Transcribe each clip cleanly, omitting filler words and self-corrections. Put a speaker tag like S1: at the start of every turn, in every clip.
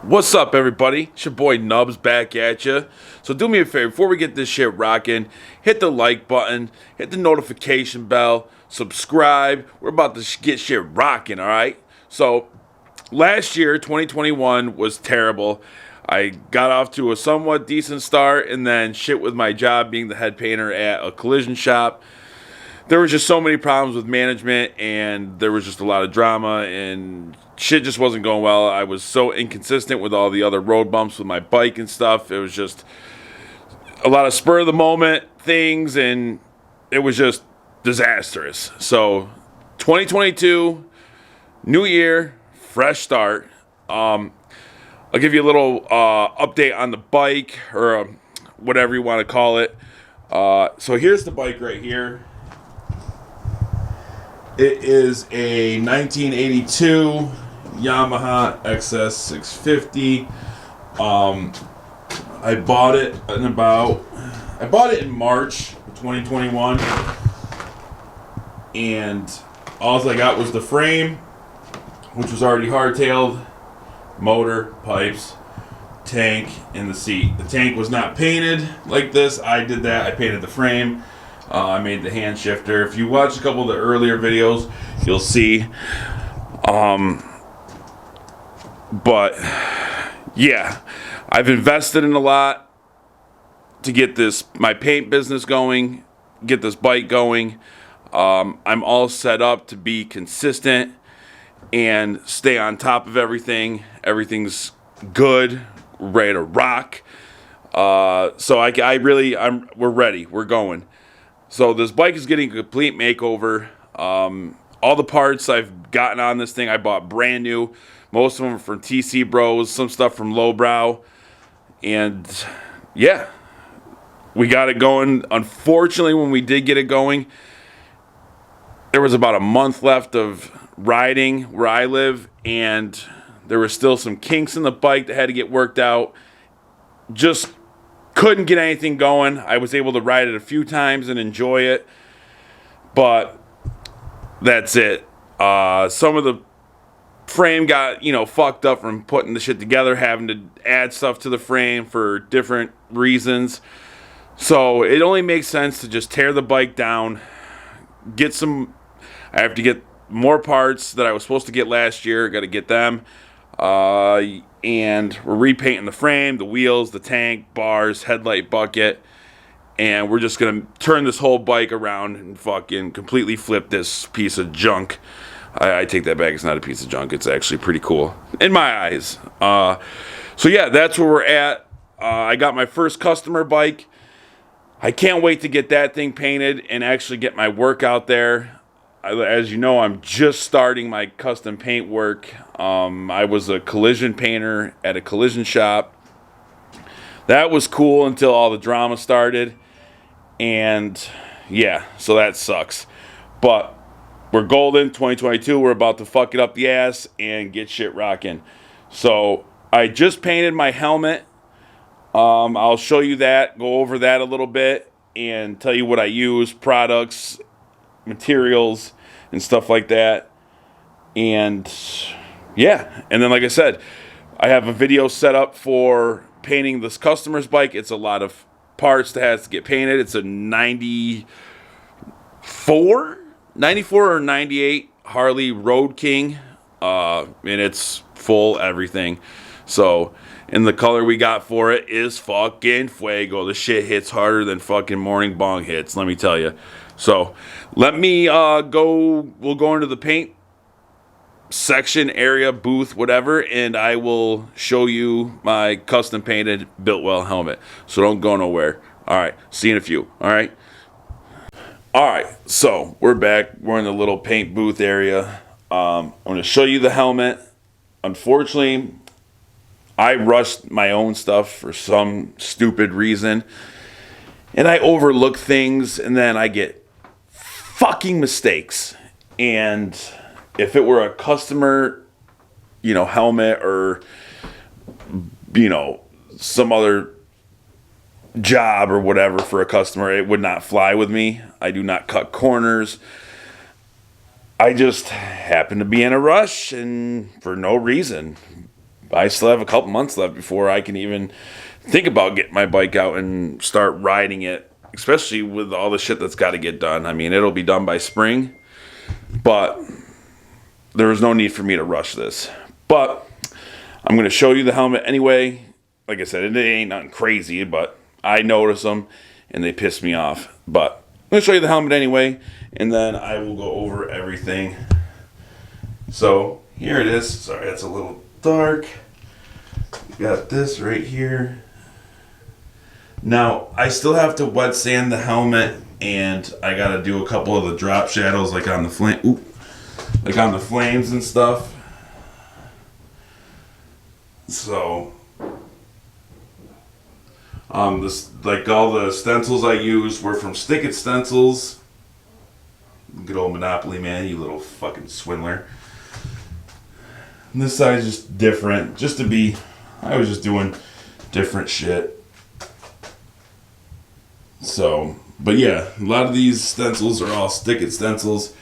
S1: What's up, everybody? It's your boy Nubs back at you. So do me a favor, before we get this shit rocking, hit the like button, hit the notification bell, subscribe. We're about to get shit rocking, all right? So last year, 2021, was terrible. I got off to a somewhat decent start, and then shit with my job being the head painter at a collision shop. There was just so many problems with management, and there was just a lot of drama, and shit just wasn't going well. I was so inconsistent with all the other road bumps with my bike and stuff. It was just a lot of spur of the moment things, and it was just disastrous. So 2022, new year, fresh start. I'll give you a little update on the bike, or whatever you want to call it. So here's the bike right here. It is a 1982 Yamaha xs650. I bought it in March of 2021, and all I got was the frame, which was already hardtailed, motor, pipes, tank, and the seat. The tank was not painted like this. I did that. I painted the frame. I made the hand shifter. If you watch a couple of the earlier videos, you'll see. But yeah, I've invested in a lot to get my paint business going, get this bike going. I'm all set up to be consistent and stay on top of everything. Everything's good, ready to rock. So we're ready. We're going. So this bike is getting a complete makeover. All the parts I've gotten on this thing I bought brand new. Most of them are from TC Bros, some stuff from Lowbrow. And yeah, we got it going. Unfortunately, when we did get it going, there was about a month left of riding where I live, and there were still some kinks in the bike that had to get worked out. Just couldn't get anything going. I was able to ride it a few times and enjoy it, but that's it. Some of the frame got, fucked up from putting the shit together, having to add stuff to the frame for different reasons. So it only makes sense to just tear the bike down, I have to get more parts that I was supposed to get last year. Got to get them. And we're repainting the frame, the wheels, the tank, bars, headlight bucket, and we're just gonna turn this whole bike around and fucking completely flip this piece of junk. I take that back. It's not a piece of junk. It's actually pretty cool in my eyes. So yeah, that's where we're at. I got my first customer bike. I can't wait to get that thing painted and actually get my work out there. As you know, I'm just starting my custom paint work. I was a collision painter at a collision shop. That was cool until all the drama started. And yeah, so that sucks. But we're golden, 2022. We're about to fuck it up the ass and get shit rocking. So I just painted my helmet. I'll show you that, go over that a little bit, and tell you what I use, products, materials, and stuff like that. And yeah, and then like I said, I have a video set up for painting this customer's bike. It's a lot of parts that has to get painted. It's a 94 or 98 Harley Road King, and it's full everything. So, and the color we got for it is fucking fuego. The shit hits harder than fucking morning bong hits, let me tell you. So, let me we'll go into the paint section, area, booth, whatever, and I will show you my custom painted Biltwell helmet. So don't go nowhere. Alright, see you in a few. Alright, so we're back. We're in the little paint booth area. I'm going to show you the helmet. Unfortunately, I rushed my own stuff for some stupid reason, and I overlook things, and then I get fucking mistakes. And if it were a customer, helmet, or, some other job or whatever for a customer, it would not fly with me. I do not cut corners. I just happened to be in a rush, and for no reason. But I still have a couple months left before I can even think about getting my bike out and start riding it, especially with all the shit that's got to get done. I mean, it'll be done by spring, but there was no need for me to rush this. But I'm going to show you the helmet anyway. Like I said, it ain't nothing crazy, but I notice them and they piss me off. But I'm going to show you the helmet anyway, and then I will go over everything. So here it is. Sorry, it's a little dark. Got this right here. Now, I still have to wet sand the helmet, and I got to do a couple of the drop shadows like on the flame. Like on the flames and stuff. So, like all the stencils I used were from Stick It Stencils. Good old Monopoly man, you little fucking swindler. And this side's just different, just to be. I was just doing different shit. So, but yeah, a lot of these stencils are all Stick It Stencils.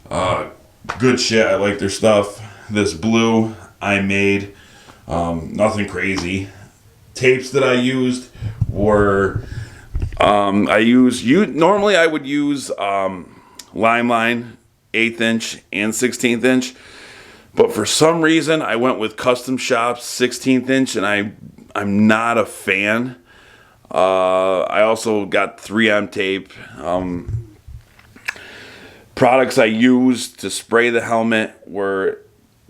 S1: Good shit. I like their stuff. This blue I made. Nothing crazy. Tapes that I used were normally I would use Limeline 1/8 inch and 16th inch, but for some reason I went with Custom Shop's 16th inch, and I'm not a fan. I also got 3M tape. Products I used to spray the helmet were,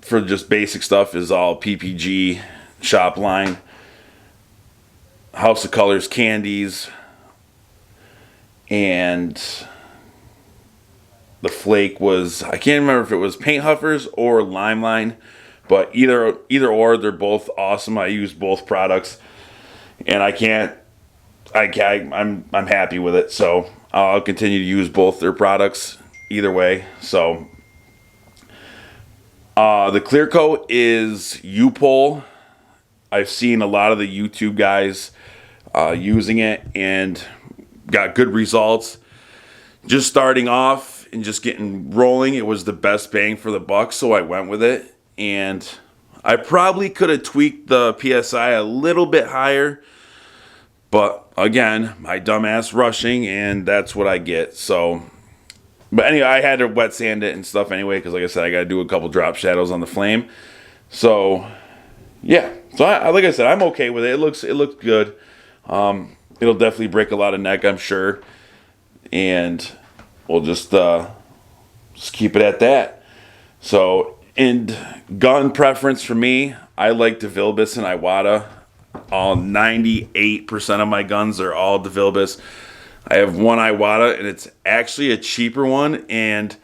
S1: for just basic stuff, is all PPG shop line. House of Colors candies. And the flake was, I can't remember if it was Paint Huffers or Limeline, but either or, they're both awesome. I use both products, and I'm happy with it. So I'll continue to use both their products either way. So the clear coat is U-Pole. I've seen a lot of the YouTube guys using it and got good results. Just starting off and just getting rolling, it was the best bang for the buck, so I went with it. And I probably could have tweaked the PSI a little bit higher, but again, my dumbass rushing, and that's what I get. So, but anyway, I had to wet sand it and stuff anyway, because like I said, I got to do a couple drop shadows on the flame. So, yeah. So, like I said, I'm okay with it. It looks good. It'll definitely break a lot of neck, I'm sure. And we'll just keep it at that. So, and gun preference for me, I like DeVilbiss and Iwata. All 98% of my guns are all DeVilbiss. I have one Iwata, and it's actually a cheaper one. And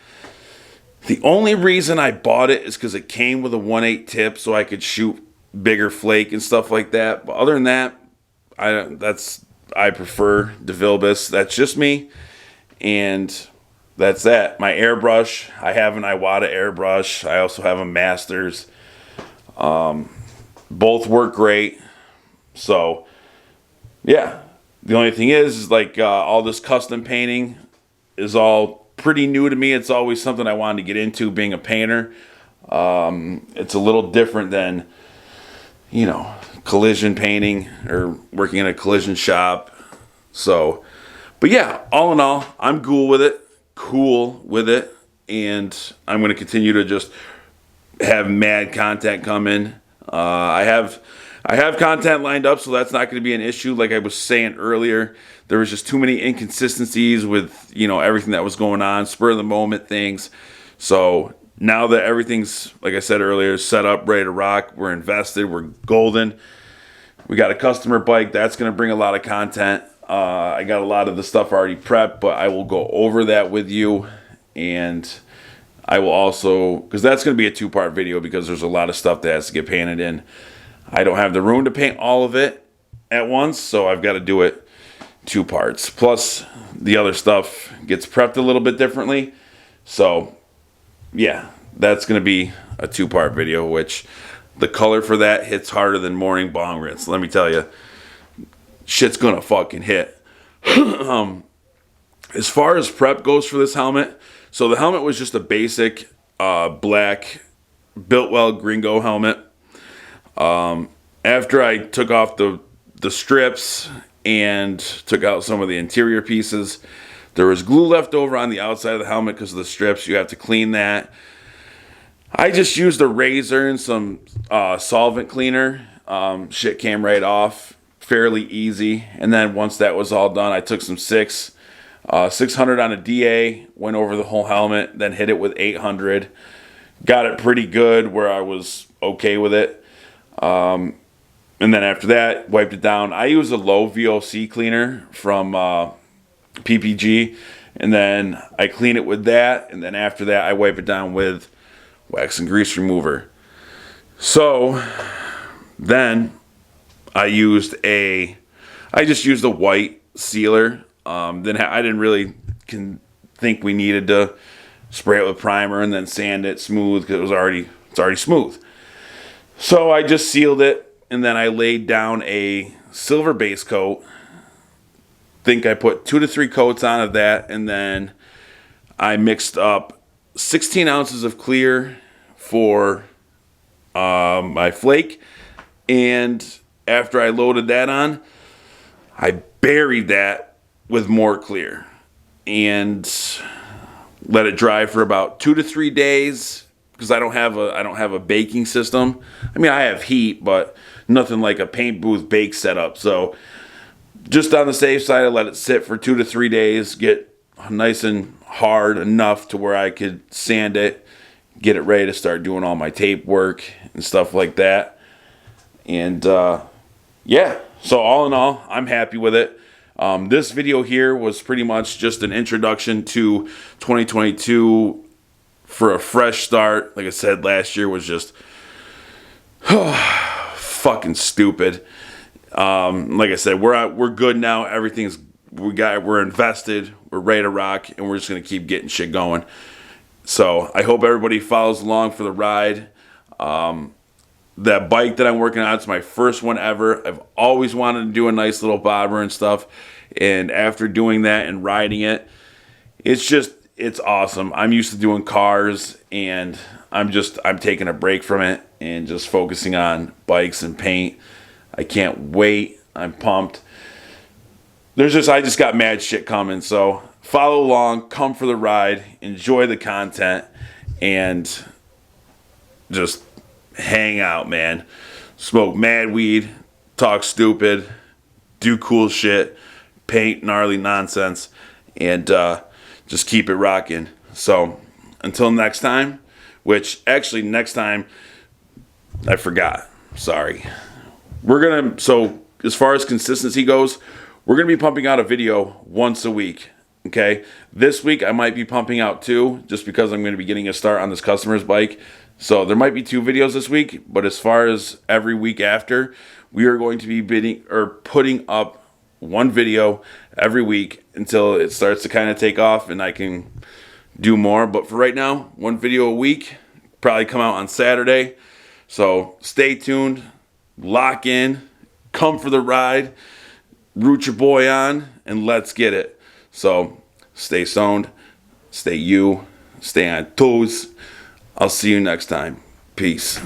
S1: the only reason I bought it is because it came with a 1/8 tip, so I could shoot bigger flake and stuff like that. But other than that, I prefer DeVilbiss. That's just me. And that's that. My airbrush, I have an Iwata airbrush. I also have a Masters. Both work great. So, yeah. The only thing is like all this custom painting is all pretty new to me. It's always something I wanted to get into, being a painter. It's a little different than, collision painting or working in a collision shop. So, but yeah, all in all, I'm cool with it. And I'm going to continue to just have mad content come in. I have content lined up, so that's not going to be an issue. Like I was saying earlier, there was just too many inconsistencies with, everything that was going on, spur of the moment things. So now that everything's, like I said earlier, set up, ready to rock, we're invested, we're golden. We got a customer bike. That's going to bring a lot of content. I got a lot of the stuff already prepped, but I will go over that with you. And I will also, because that's going to be a 2-part video, because there's a lot of stuff that has to get painted in. I don't have the room to paint all of it at once, so I've got to do it 2 parts. Plus, the other stuff gets prepped a little bit differently. So, yeah, that's going to be a 2-part video, which the color for that hits harder than morning bong rinse. Let me tell you, shit's going to fucking hit. As far as prep goes for this helmet, so the helmet was just a basic black Biltwell Gringo helmet. After I took off the strips and took out some of the interior pieces, there was glue left over on the outside of the helmet because of the strips. You have to clean that. I just used a razor and some solvent cleaner. Shit came right off fairly easy. And then once that was all done, I took some 600 on a DA, went over the whole helmet, then hit it with 800. Got it pretty good where I was okay with it. And then after that, wiped it down. I use a low VOC cleaner from PPG, and then I clean it with that, and then after that I wipe it down with wax and grease remover. So then I just used a white sealer. Then I didn't really think we needed to spray it with primer and then sand it smooth because it's already smooth. So I just sealed it, and then I laid down a silver base coat. Think I put 2 to 3 coats on of that, and then I mixed up 16 ounces of clear for my flake. And after I loaded that on, I buried that with more clear and let it dry for about 2 to 3 days because I don't have a baking system. I mean, I have heat, but nothing like a paint booth bake setup. So just on the safe side, I let it sit for 2 to 3 days, get nice and hard enough to where I could sand it, get it ready to start doing all my tape work and stuff like that. And yeah, so all in all, I'm happy with it. This video here was pretty much just an introduction to 2022 for a fresh start. Like I said, last year was just fucking stupid. Like I said, we're good now. We're invested. We're ready to rock, and we're just gonna keep getting shit going. So I hope everybody follows along for the ride. That bike that I'm working on, it's my first one ever. I've always wanted to do a nice little bobber and stuff, and after doing that and riding it, it's awesome. I'm used to doing cars, and I'm taking a break from it and just focusing on bikes and paint. I can't wait. I'm pumped. I just got mad shit coming. So follow along, come for the ride, enjoy the content, and just hang out, man. Smoke mad weed, talk stupid, do cool shit, paint gnarly nonsense, and just keep it rocking. So until next time, which actually next time, I forgot. Sorry. So as far as consistency goes, we're going to be pumping out a video once a week, okay? This week, I might be pumping out 2, just because I'm going to be getting a start on this customer's bike. So there might be 2 videos this week, but as far as every week after, we are going to be putting up 1 video every week until it starts to kind of take off and I can do more. But for right now, 1 video a week, probably come out on Saturday. So stay tuned. Lock in, come for the ride, root your boy on, and let's get it. So stay stoned, stay on toes. I'll see you next time. Peace.